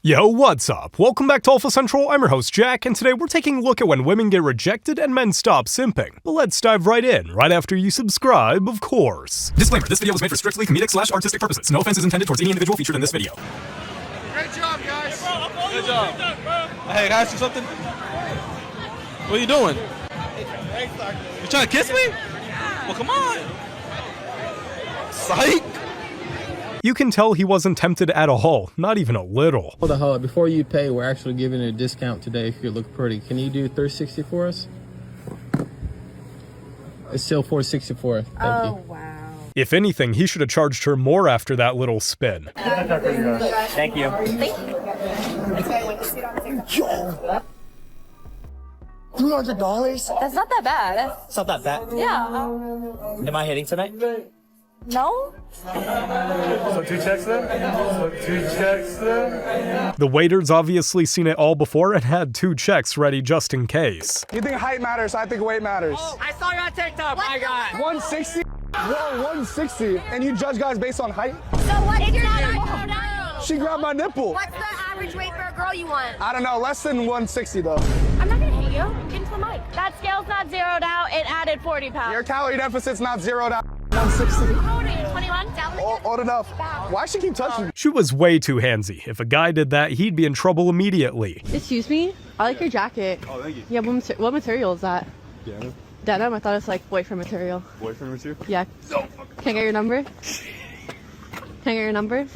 Yo, what's up? Welcome back to Alpha Central, I'm your host Jack, and today we're taking a look at when women get rejected and men stop simping. But let's dive right in, right after you subscribe, of course. Disclaimer, this video was made for strictly comedic/artistic purposes. No offense is intended towards any individual featured in this video. Great job, guys. Good job. Hey, can I ask you something? What are you doing? You trying to kiss me? Well, come on. Psych. You can tell he wasn't tempted at all, not even a little. Hold on. Before you pay, we're actually giving a discount today if you look pretty. Can you do $360 for us? It's still $464. Thank you. Oh, wow. If anything, he should have charged her more after that little spin. Thank you. Yo! $300? That's not that bad. It's not that bad. Yeah. Am I hitting tonight? No? So 2 checks then? The waiter's obviously seen it all before and had 2 checks ready just in case. You think height matters, I think weight matters. Oh, I saw you on TikTok, my guy. 160? Whoa, 160. And you judge guys based on height? So what's your height? She grabbed my nipple. What's the average weight for a girl you want? I don't know, less than 160 though. I'm not gonna hit you. Get into the mic. That scale's not zeroed out. It added 40 pounds. Your calorie deficit's not zeroed out. 160. How old are you? 21? Old enough. Why she keep touching me? She was way too handsy. If a guy did that, he'd be in trouble immediately. Excuse me? I like your jacket. Oh, thank you. Yeah, what material is that? Denim. Denim? I thought it was like boyfriend material. Boyfriend material? Yeah. Can I get your number? Can I get your number?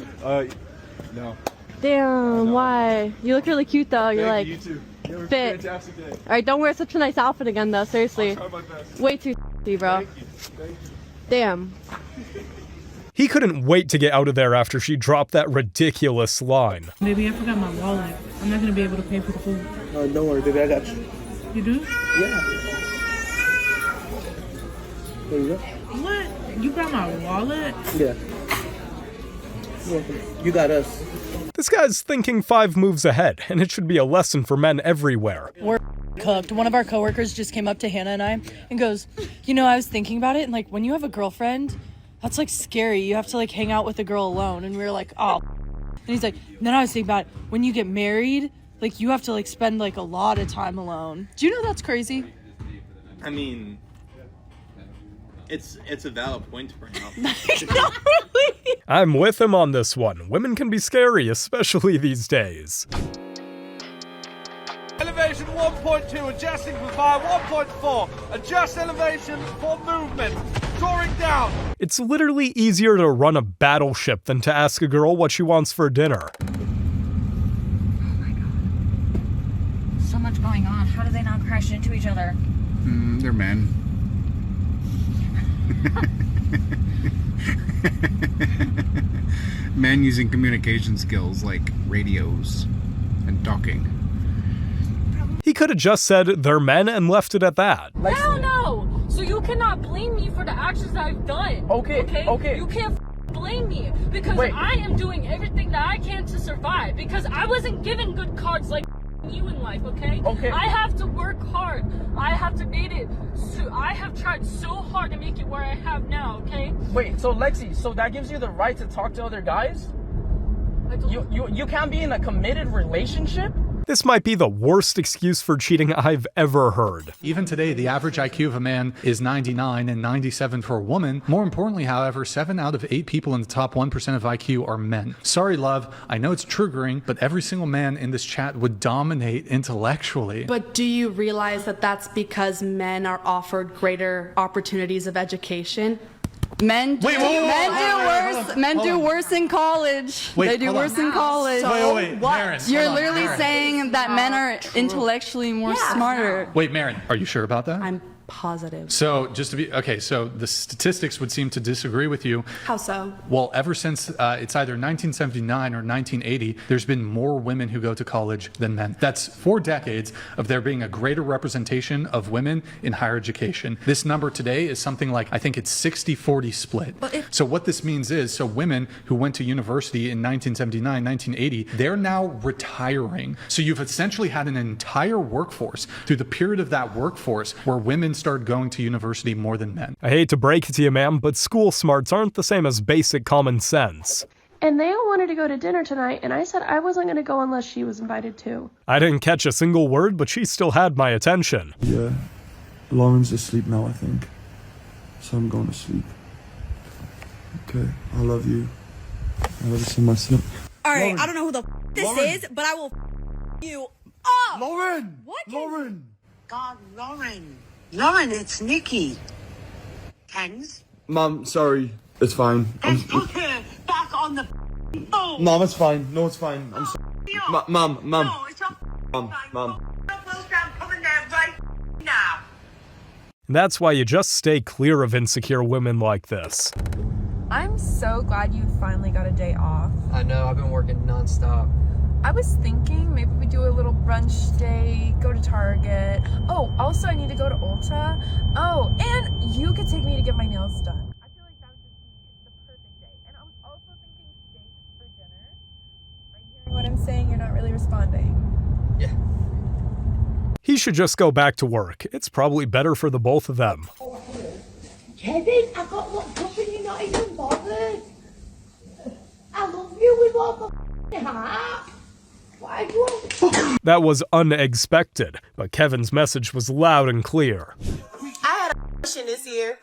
No. Damn, why? You look really cute though. You're like You too. You have a fit. fantastic day. Alright, don't wear such a nice outfit again though, seriously. I'll try my best. Way too bro. Thank you. Thank you. Damn. He couldn't wait to get out of there after she dropped that ridiculous line. Baby, I forgot my wallet. I'm not gonna be able to pay for the food. No, don't worry, baby, I got you. You do? Yeah. There you go. What? You got my wallet? Yeah. You're welcome. You got us. This guy's thinking 5 moves ahead, and it should be a lesson for men everywhere. We're cooked. One of our coworkers just came up to Hannah and I and goes, you know, I was thinking about it, and like when you have a girlfriend, that's like scary. You have to like hang out with a girl alone. And we were like, oh. And he's like, then I was thinking about it. When you get married, like you have to like spend like a lot of time alone. Do you know that's crazy? I mean, it's a valid point to bring up. Not really. I'm with him on this one. Women can be scary, especially these days. Elevation 1.2, adjusting for fire 1.4. Adjust elevation for movement. Drawing down. It's literally easier to run a battleship than to ask a girl what she wants for dinner. Oh my god. So much going on. How do they not crash into each other? They're men. Men using communication skills like radios and talking. He could have just said they're men and left it at that. Hell no! So you cannot blame me for the actions that I've done. Okay. You can't blame me because I am doing everything that I can to survive because I wasn't given good cards like you in life, okay? I have to work hard. I have to make it. So I have tried so hard to make it where I have now, okay? Wait, so Lexi, so that gives you the right to talk to other guys? You can't be in a committed relationship? This might be the worst excuse for cheating I've ever heard. Even today, the average IQ of a man is 99 and 97 for a woman. More importantly, however, 7 out of 8 people in the top 1% of IQ are men. Sorry, love, I know it's triggering, but every single man in this chat would dominate intellectually. But do you realize that that's because men are offered greater opportunities of education? Men do worse in college. They do worse in college. Wait, Maren, You're literally saying that men are intellectually more smarter. Wait, Maren, are you sure about that? I'm positive. So just to be, okay, so the statistics would seem to disagree with you. How so? Well, ever since it's either 1979 or 1980, there's been more women who go to college than men. That's 4 decades of there being a greater representation of women in higher education. This number today is something like, I think it's 60-40 split. So what this means is, so women who went to university in 1979, 1980, they're now retiring. So you've essentially had an entire workforce through the period of that workforce where women started going to university more than men. I hate to break it to you, ma'am, but school smarts aren't the same as basic common sense. and they all wanted to go to dinner tonight, and I said I wasn't going to go unless she was invited too. I didn't catch a single word, but she still had my attention. Yeah, Lauren's asleep now, I think. So I'm going to sleep. Okay, I love you. I love you so much. Alright, I don't know who the this is, but I will you up! Lauren! What? Lauren! God, Lauren. Lauren, it's Nikki. Tens? Mom, sorry. It's fine. Let's put her back on the phone. Mom, it's fine. No, it's fine. I'm sorry. Mom. No, it's not Mom. I'm coming there right now. And that's why you just stay clear of insecure women like this. I'm so glad you finally got a day off. I know, I've been working nonstop. I was thinking maybe we do a little brunch day, go to Target. Oh, also I need to go to Ulta. Oh, and you could take me to get my nails done. I feel like that would just be the perfect day. And I was also thinking steak for dinner. Are you hearing what I'm saying? You're not really responding. Yeah. He should just go back to work. It's probably better for the both of them. Kevin, I got locked up and you're not even bothered. I love you with all my heart. Why do you want? That was unexpected, but Kevin's message was loud and clear. I had a question this year.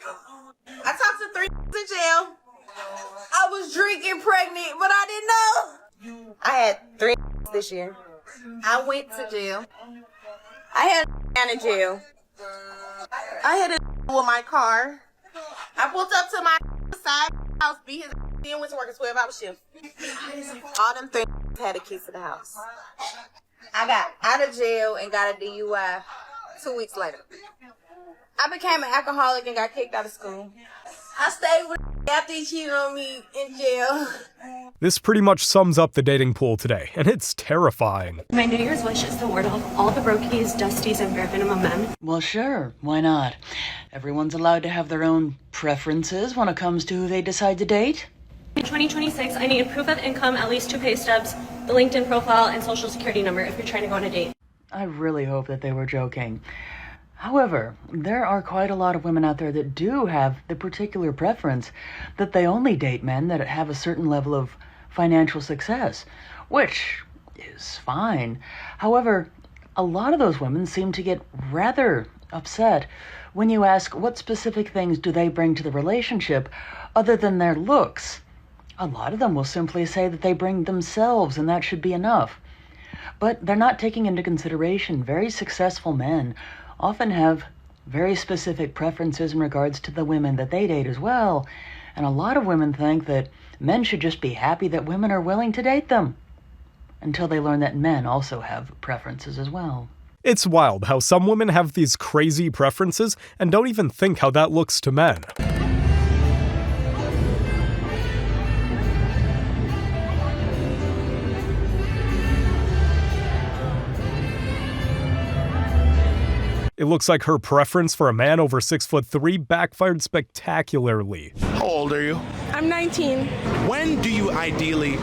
I talked to 3 in jail. I was drinking pregnant, but I didn't know. I had 3 this year. I went to jail. I had a in jail. I had a with my car. I pulled up to my side house, beat his in, went to work a 12-hour shift. All them 3 had a key to the house. I got out of jail and got a DUI 2 weeks later. I became an alcoholic and got kicked out of school. I stayed with after he cheated on me in jail. This pretty much sums up the dating pool today, and it's terrifying. My New Year's wish is to ward off all the brokies, dusties, and bare minimum men. Well, sure. Why not? Everyone's allowed to have their own preferences when it comes to who they decide to date. In 2026, I need proof of income, at least 2 pay stubs, the LinkedIn profile, and social security number if you're trying to go on a date. I really hope that they were joking. However, there are quite a lot of women out there that do have the particular preference that they only date men that have a certain level of financial success, which is fine. However, a lot of those women seem to get rather upset when you ask what specific things do they bring to the relationship other than their looks. A lot of them will simply say that they bring themselves and that should be enough. But they're not taking into consideration very successful men often have very specific preferences in regards to the women that they date as well. And a lot of women think that men should just be happy that women are willing to date them until they learn that men also have preferences as well. It's wild how some women have these crazy preferences and don't even think how that looks to men. It looks like her preference for a man over 6'3" backfired spectacularly. How old are you? I'm 19. When do you ideally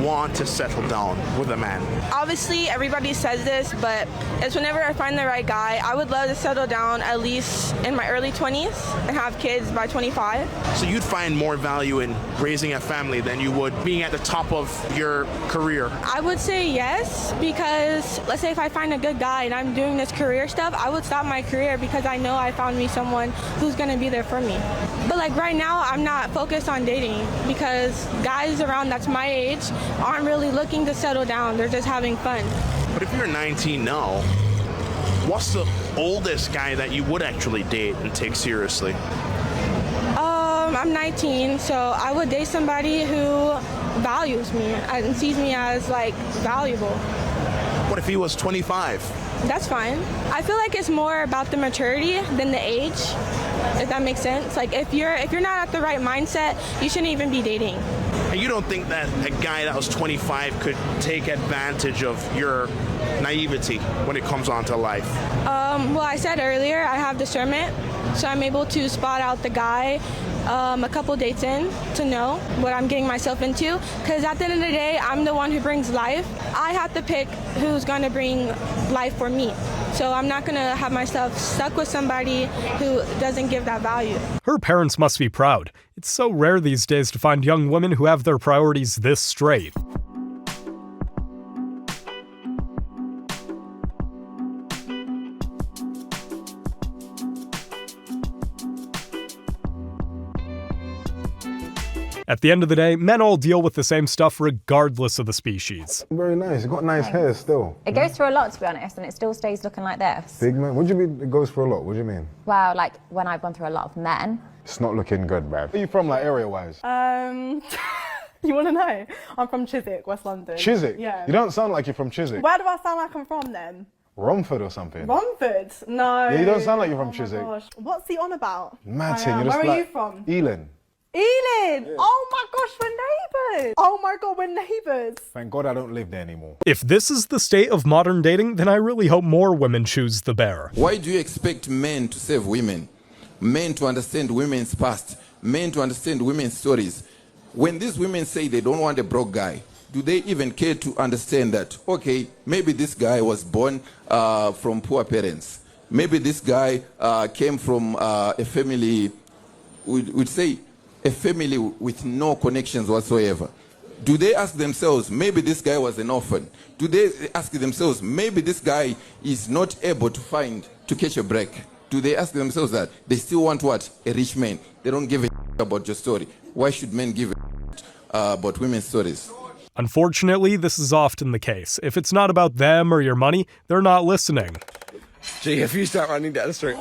want to settle down with a man? Obviously, everybody says this, but it's whenever I find the right guy. I would love to settle down at least in my early 20s and have kids by 25. So you'd find more value in raising a family than you would being at the top of your career? I would say yes, because let's say if I find a good guy and I'm doing this career stuff, I would stop my career because I know I found me someone who's going to be there for me. But like right now, I'm not focused on dating because guys around that's my age aren't really looking to settle down. They're just having fun. But if you're 19 now, what's the oldest guy that you would actually date and take seriously? I'm 19, so I would date somebody who values me and sees me as like valuable. What if he was 25? That's fine. I feel like it's more about the maturity than the age, if that makes sense. Like if you're not at the right mindset, you shouldn't even be dating. And you don't think that a guy that was 25 could take advantage of your naivety when it comes on to life? Well, I said earlier, I have discernment. So I'm able to spot out the guy a couple dates in to know what I'm getting myself into. Because at the end of the day, I'm the one who brings life. I have to pick who's going to bring life for me. So I'm not going to have myself stuck with somebody who doesn't give that value. Her parents must be proud. It's so rare these days to find young women who have their priorities this straight. At the end of the day, men all deal with the same stuff regardless of the species. Very nice. You've got nice hair still. It goes through a lot, to be honest, and it still stays looking like this. Pigment? What do you mean it goes for a lot? What do you mean? Well, like when I've gone through a lot of men. It's not looking good, bruv. Where are you from, like, area-wise? You want to know? I'm from Chiswick, West London. Chiswick? Yeah. You don't sound like you're from Chiswick. Where do I sound like I'm from, then? Romford or something. Romford? No. Yeah, you don't sound like you're from Chiswick. Gosh. What's he on about? Martin, you're just Where like... are you from? Ealing. Ealing! Yeah. Oh my gosh, we're neighbours! Oh my god, we're neighbours! Thank God I don't live there anymore. If this is the state of modern dating, then I really hope more women choose the bear. Why do you expect men to save women? Men to understand women's past? Men to understand women's stories? When these women say they don't want a broke guy, do they even care to understand that, okay, maybe this guy was born from poor parents. Maybe this guy came from a family, we'd say, a family with no connections whatsoever. Do they ask themselves, maybe this guy was an orphan? Do they ask themselves, maybe this guy is not able to catch a break? Do they ask themselves that? They still want what? A rich man. They don't give a about your story. Why should men give a about women's stories? Unfortunately, this is often the case. If it's not about them or your money, they're not listening. Gee, if you start running down the street...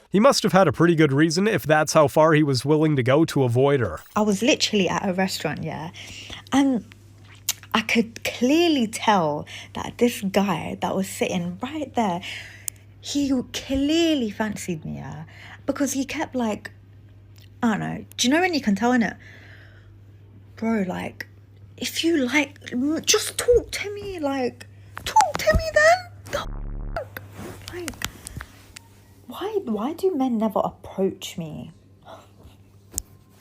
He must have had a pretty good reason if that's how far he was willing to go to avoid her. I was literally at a restaurant, yeah, and I could clearly tell that this guy that was sitting right there, he clearly fancied me, yeah, because he kept like, I don't know, do you know when you can tell, innit? Bro, like, if you like, just talk to me, like, talk to me then. Like, why do men never approach me?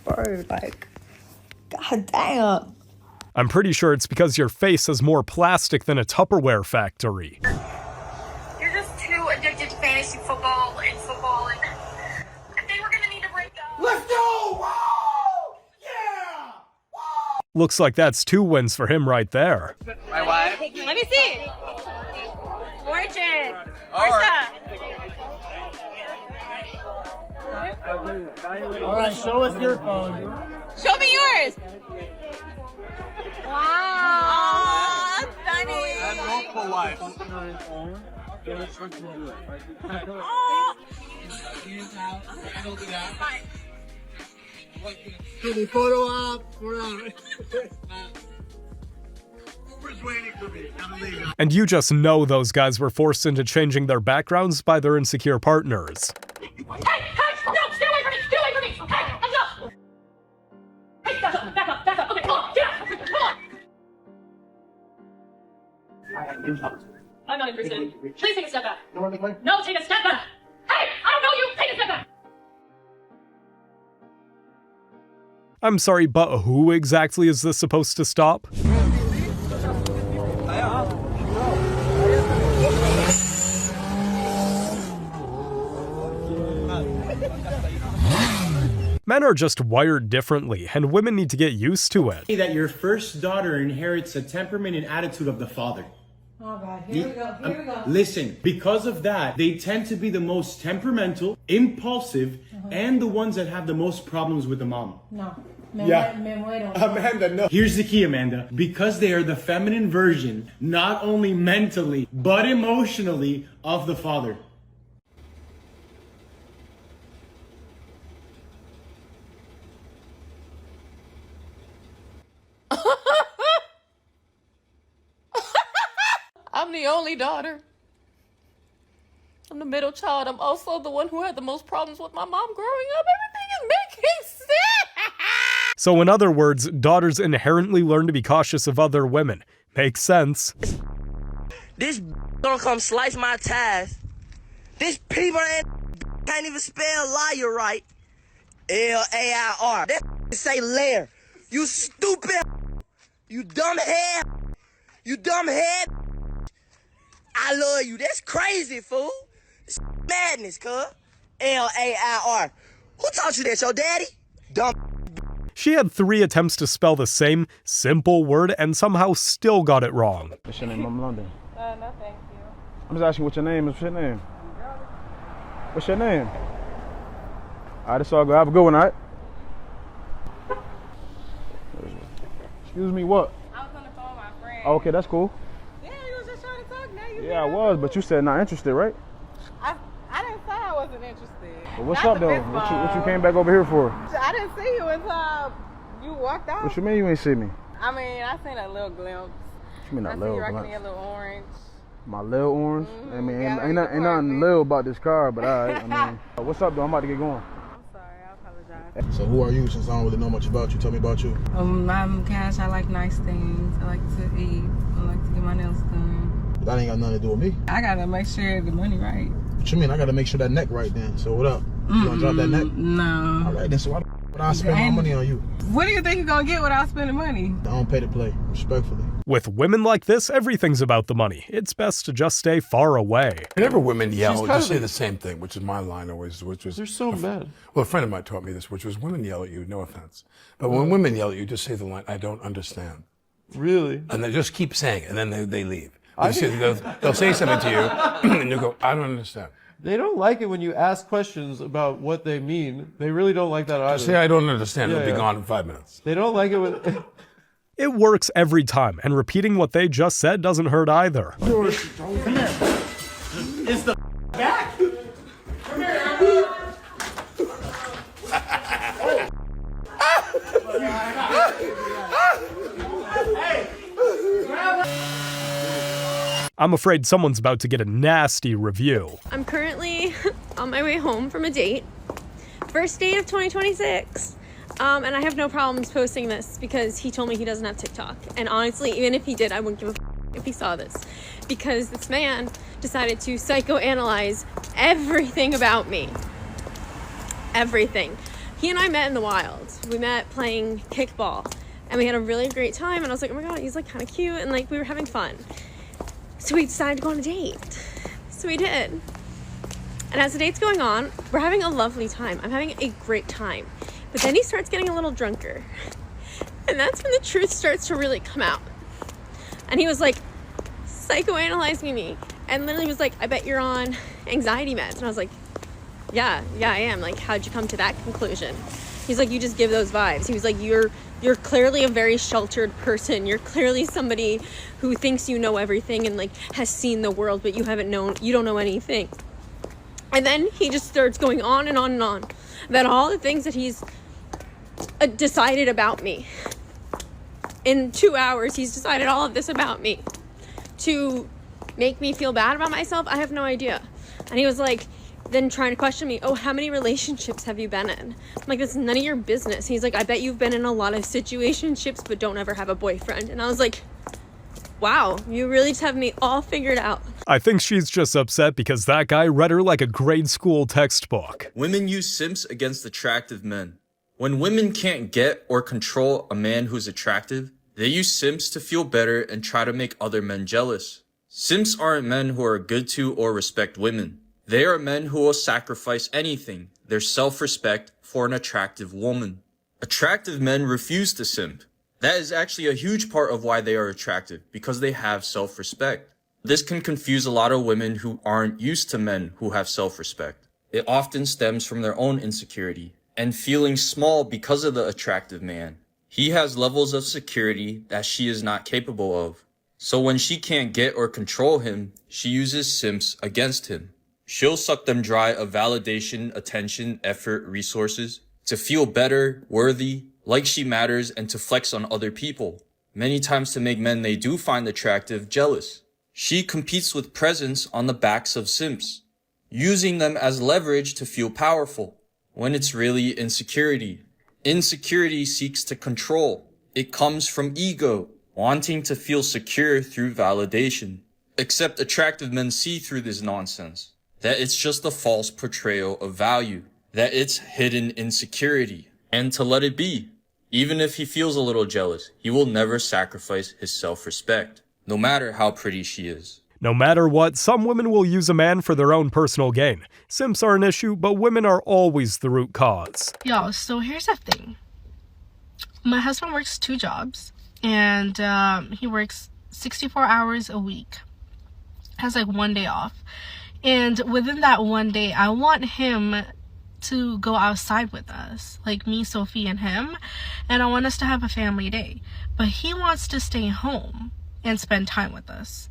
Bro, like, god damn. I'm pretty sure it's because your face has more plastic than a Tupperware factory. You're just too addicted to fantasy football, and I think we're gonna need to break up. Let's go! Whoa! Yeah! Whoa! Looks like that's 2 wins for him right there. My wife? Let me see. Fortune. Alright. Alright, show us your phone. Show me yours. Wow. That's funny. I have multiple wives. Can we photo op? And you just know those guys were forced into changing their backgrounds by their insecure partners. Hey, no, stay away from me, stay away from me. Hey, enough. Hey, back up. Okay, come on, get out, come on. I'm not interested. Please take a step back. No, take a step back. Hey, I don't know you, take a step back. I'm sorry, but who exactly is this supposed to stop? Men are just wired differently, and women need to get used to it. That your first daughter inherits a temperament and attitude of the father. Oh God, here we go. Listen, because of that, they tend to be the most temperamental, impulsive, and the ones that have the most problems with the mom. No. Amanda, no. Here's the key, Amanda. Because they are the feminine version, not only mentally, but emotionally, of the father. I'm the only daughter. I'm the middle child. I'm also the one who had the most problems with my mom growing up. Everything is making sense. So in other words, daughters inherently learn to be cautious of other women. Makes sense. This gonna come slice my ties. This people can't even spell liar right. L-A-I-R. That say lair. You stupid. You dumb head. You dumb head. I love you. That's crazy, fool. It's madness, cuz. L-A-I-R. Who taught you that, your daddy? Dumb. She had 3 attempts to spell the same simple word and somehow still got it wrong. What's your name? I'm London. No, thank you. I'm just asking what your name is. What's your name? What's your name? All right, it's all good. Have a good one, all right? Excuse me, what? I was on the phone with my friend. Oh, okay, that's cool. Yeah, you was just trying to talk. Now you. Yeah, I was, but you said not interested, right? I didn't say I wasn't interested. Well, what's Not up, the though? fist What you bump. came back over here for? I didn't see you until you walked out. What you mean you ain't see me? I mean, I seen a little glimpse. What you mean I a see little you rocking glimpse? your little orange. My little orange? I mean, Yeah, ain't nothing little about this car, but all right. I mean, what's up, though? I'm about to get going. So who are you, since I don't really know much about you? Tell me about you. I'm Cash. I like nice things. I like to eat. I like to get my nails done. That ain't got nothing to do with me. I gotta make sure the money right. What you mean? I gotta make sure that neck right then. So what up? You gonna drop that neck? No. All right, then so why the would I spend my money on you? What do you think you're gonna get without spending money? I don't pay to play, respectfully. With women like this, everything's about the money. It's best to just stay far away. Whenever women yell, She's just say kind of the same thing, which is my line always, which was... They're so bad. Well, a friend of mine taught me this, which was women yell at you, no offense. But when women yell at you, just say the line, I don't understand. Really? And they just keep saying it, and then they leave. I They'll say something to you, and you go, I don't understand. They don't like it when you ask questions about what they mean. They really don't like that either. Just say, I don't understand, Yeah, it'll be yeah. gone in 5 minutes. They don't like it when... It works every time, and repeating what they just said doesn't hurt either. Come here. Is the back? Come here. I'm afraid someone's about to get a nasty review. I'm currently on my way home from a date. First date of 2026. And I have no problems posting this because he told me he doesn't have TikTok. And honestly, even if he did, I wouldn't give a if he saw this. Because this man decided to psychoanalyze everything about me. Everything. He and I met in the wild. We met playing kickball. And we had a really great time. And I was like, oh my God, he's like kind of cute. And like we were having fun. So we decided to go on a date. So we did. And as the date's going on, we're having a lovely time. I'm having a great time. But then he starts getting a little drunker. And that's when the truth starts to really come out. And he was like, psychoanalyzing me. And literally was like, I bet you're on anxiety meds. And I was like, yeah, I am. Like, how'd you come to that conclusion? He's like, you just give those vibes. He was like, you're clearly a very sheltered person. You're clearly somebody who thinks you know everything and like has seen the world, but you don't know anything. And then he just starts going on and on and on about all the things that he's decided about me. In 2 hours, he's decided all of this about me to make me feel bad about myself. I have no idea. And he was like, then trying to question me, oh, how many relationships have you been in? I'm like, that's none of your business. He's like, I bet you've been in a lot of situationships, but don't ever have a boyfriend. And I was like, wow, you really just have me all figured out. I think she's just upset because that guy read her like a grade school textbook. Women use simps against attractive men. When women can't get or control a man who's attractive, they use simps to feel better and try to make other men jealous. Simps aren't men who are good to or respect women. They are men who will sacrifice anything, their self-respect, for an attractive woman. Attractive men refuse to simp. That is actually a huge part of why they are attractive, because they have self-respect. This can confuse a lot of women who aren't used to men who have self-respect. It often stems from their own insecurity and feeling small because of the attractive man. He has levels of security that she is not capable of. So when she can't get or control him, she uses simps against him. She'll suck them dry of validation, attention, effort, resources to feel better, worthy, like she matters, and to flex on other people. Many times to make men they do find attractive jealous. She competes with presence on the backs of simps, using them as leverage to feel powerful, when it's really insecurity. Insecurity seeks to control. It comes from ego, wanting to feel secure through validation. Except attractive men see through this nonsense. That it's just a false portrayal of value. That it's hidden insecurity. And to let it be. Even if he feels a little jealous, he will never sacrifice his self-respect. No matter how pretty she is. No matter what, some women will use a man for their own personal gain. Simps are an issue, but women are always the root cause. Y'all, so here's the thing. My husband works 2 jobs, and he works 64 hours a week. Has like 1 day off. And within that 1 day, I want him to go outside with us, like me, Sophie, and him, and I want us to have a family day. But he wants to stay home and spend time with us.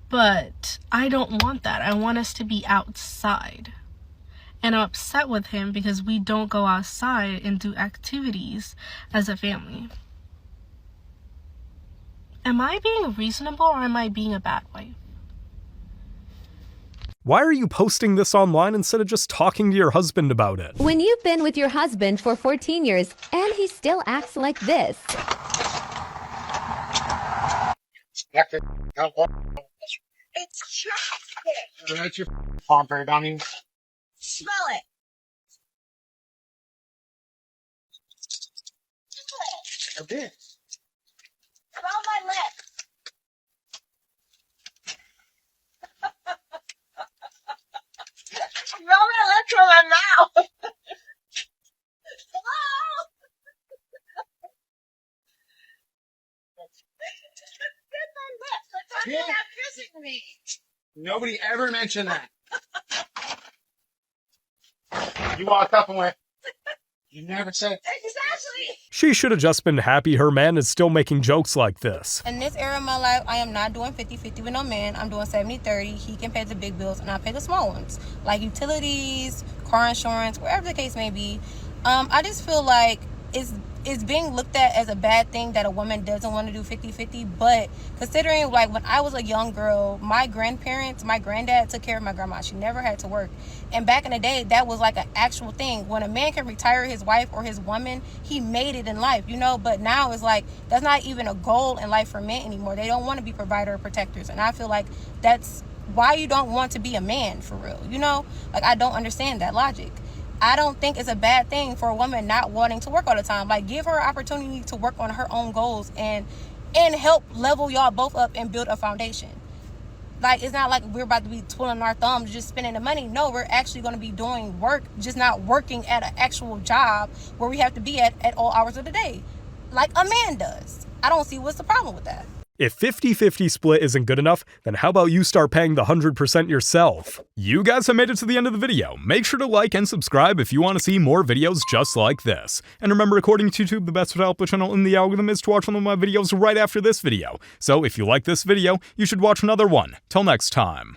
But I don't want that. I want us to be outside. And I'm upset with him because we don't go outside and do activities as a family. Am I being reasonable or am I being a bad wife? Why are you posting this online instead of just talking to your husband about it? When you've been with your husband for 14 years and he still acts like this. It's chocolate. That's your pomper, dummy. Smell it. A bit. Smell my lips. Smell my lips from my mouth. Get my lips. I thought you were not kissing me. Nobody ever mentioned that. You walked up and went, you never said. Exactly. She should have just been happy her man is still making jokes like this. In this era of my life, I am not doing 50-50 with no man. I'm doing 70-30. He can pay the big bills and I pay the small ones. Like utilities, car insurance, wherever the case may be. I just feel like it's being looked at as a bad thing that a woman doesn't want to do 50-50, but considering like when I was a young girl, my grandparents, my granddad took care of my grandma. She never had to work. And back in the day, that was like an actual thing. When a man can retire his wife or his woman, he made it in life, you know? But now it's like, that's not even a goal in life for men anymore. They don't want to be provider or protectors. And I feel like that's why you don't want to be a man for real, you know? Like, I don't understand that logic. I don't think it's a bad thing for a woman not wanting to work all the time. Like, give her an opportunity to work on her own goals and help level y'all both up and build a foundation. Like, it's not like we're about to be twiddling our thumbs just spending the money. No, we're actually going to be doing work, just not working at an actual job where we have to be at all hours of the day, like a man does. I don't see what's the problem with that. If 50-50 split isn't good enough, then how about you start paying the 100% yourself? You guys have made it to the end of the video. Make sure to like and subscribe if you want to see more videos just like this. And remember, according to YouTube, the best way to help the channel in the algorithm is to watch one of my videos right after this video. So if you like this video, you should watch another one. Till next time.